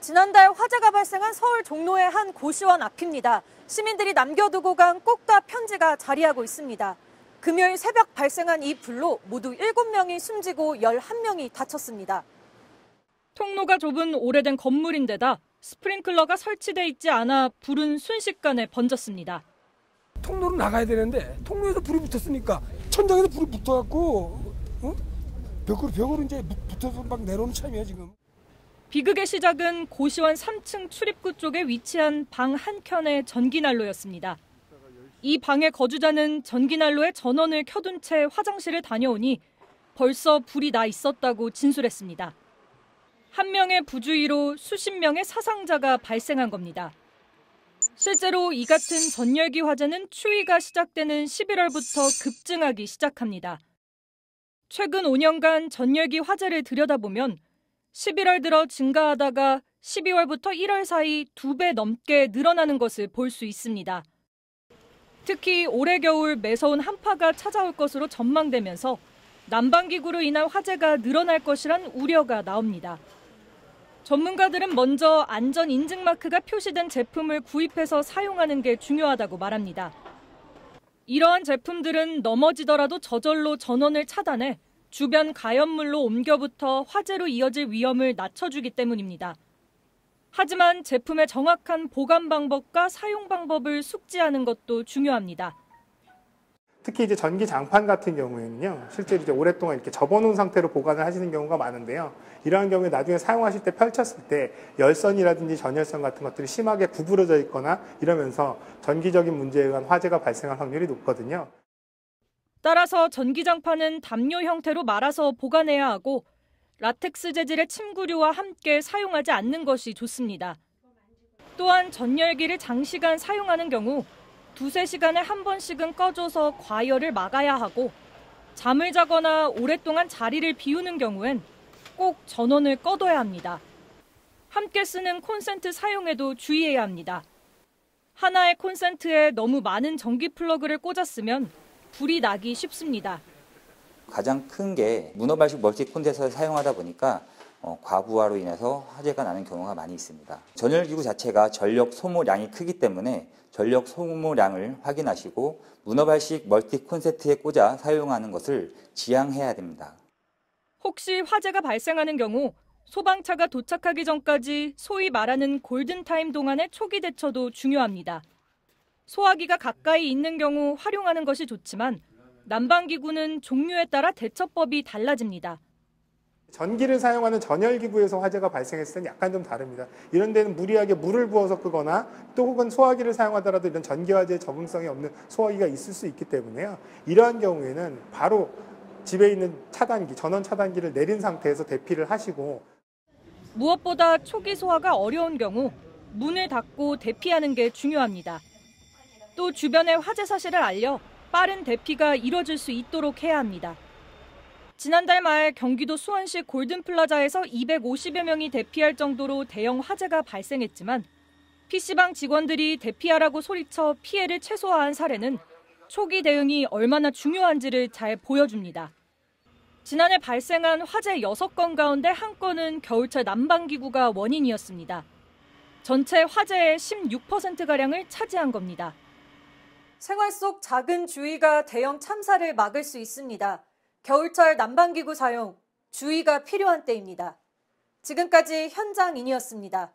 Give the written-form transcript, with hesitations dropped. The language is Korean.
지난달 화재가 발생한 서울 종로의 한 고시원 앞입니다. 시민들이 남겨두고 간 꽃과 편지가 자리하고 있습니다. 금요일 새벽 발생한 이 불로 모두 7명이 숨지고 11명이 다쳤습니다. 통로가 좁은 오래된 건물인데다 스프링클러가 설치돼 있지 않아 불은 순식간에 번졌습니다. 통로로 나가야 되는데 통로에서 불이 붙었으니까 천장에서 불이 붙어갖고 벽으로 이제 붙어서 막 내려오는 참이야 지금. 비극의 시작은 고시원 3층 출입구 쪽에 위치한 방 한 켠의 전기난로였습니다. 이 방의 거주자는 전기난로에 전원을 켜둔 채 화장실을 다녀오니 벌써 불이 나 있었다고 진술했습니다. 한 명의 부주의로 수십 명의 사상자가 발생한 겁니다. 실제로 이 같은 전열기 화재는 추위가 시작되는 11월부터 급증하기 시작합니다. 최근 5년간 전열기 화재를 들여다보면 11월 들어 증가하다가 12월부터 1월 사이 2배 넘게 늘어나는 것을 볼 수 있습니다. 특히 올해 겨울 매서운 한파가 찾아올 것으로 전망되면서 난방기구로 인한 화재가 늘어날 것이란 우려가 나옵니다. 전문가들은 먼저 안전 인증 마크가 표시된 제품을 구입해서 사용하는 게 중요하다고 말합니다. 이러한 제품들은 넘어지더라도 저절로 전원을 차단해 주변 가연물로 옮겨부터 화재로 이어질 위험을 낮춰주기 때문입니다. 하지만 제품의 정확한 보관 방법과 사용 방법을 숙지하는 것도 중요합니다. 특히 이제 전기 장판 같은 경우에는요, 실제로 이제 오랫동안 이렇게 접어놓은 상태로 보관을 하시는 경우가 많은데요. 이러한 경우에 나중에 사용하실 때 펼쳤을 때 열선이라든지 전열선 같은 것들이 심하게 구부러져 있거나 이러면서 전기적인 문제에 의한 화재가 발생할 확률이 높거든요. 따라서 전기장판은 담요 형태로 말아서 보관해야 하고 라텍스 재질의 침구류와 함께 사용하지 않는 것이 좋습니다. 또한 전열기를 장시간 사용하는 경우 2~3시간에 한 번씩은 꺼줘서 과열을 막아야 하고 잠을 자거나 오랫동안 자리를 비우는 경우엔 꼭 전원을 꺼둬야 합니다. 함께 쓰는 콘센트 사용에도 주의해야 합니다. 하나의 콘센트에 너무 많은 전기 플러그를 꽂았으면 불이 나기 쉽습니다. 가장 큰 게 문어발식 멀티 콘덴서를 사용하다 보니까 과부하로 인해서 화재가 나는 경우가 많이 있습니다. 전열기구 자체가 전력 소모량이 크기 때문에 전력 소모량을 확인하시고 문어발식 멀티 콘센트에 꽂아 사용하는 것을 지양해야 됩니다. 혹시 화재가 발생하는 경우 소방차가 도착하기 전까지 소위 말하는 골든타임 동안의 초기 대처도 중요합니다. 소화기가 가까이 있는 경우 활용하는 것이 좋지만 난방기구는 종류에 따라 대처법이 달라집니다. 전기를 사용하는 전열기구에서 화재가 발생했을 때는 약간 좀 다릅니다. 이런 데는 무리하게 물을 부어서 끄거나 또 혹은 소화기를 사용하더라도 이런 전기화재에 적응성이 없는 소화기가 있을 수 있기 때문에요. 이러한 경우에는 바로 집에 있는 차단기, 전원 차단기를 내린 상태에서 대피를 하시고 무엇보다 초기 소화가 어려운 경우 문을 닫고 대피하는 게 중요합니다. 또 주변에 화재 사실을 알려 빠른 대피가 이뤄질 수 있도록 해야 합니다. 지난달 말 경기도 수원시 골든플라자에서 250여 명이 대피할 정도로 대형 화재가 발생했지만 PC방 직원들이 대피하라고 소리쳐 피해를 최소화한 사례는 초기 대응이 얼마나 중요한지를 잘 보여줍니다. 지난해 발생한 화재 6건 가운데 1건은 겨울철 난방기구가 원인이었습니다. 전체 화재의 16%가량을 차지한 겁니다. 생활 속 작은 주의가 대형 참사를 막을 수 있습니다. 겨울철 난방기구 사용, 주의가 필요한 때입니다. 지금까지 현장인이었습니다.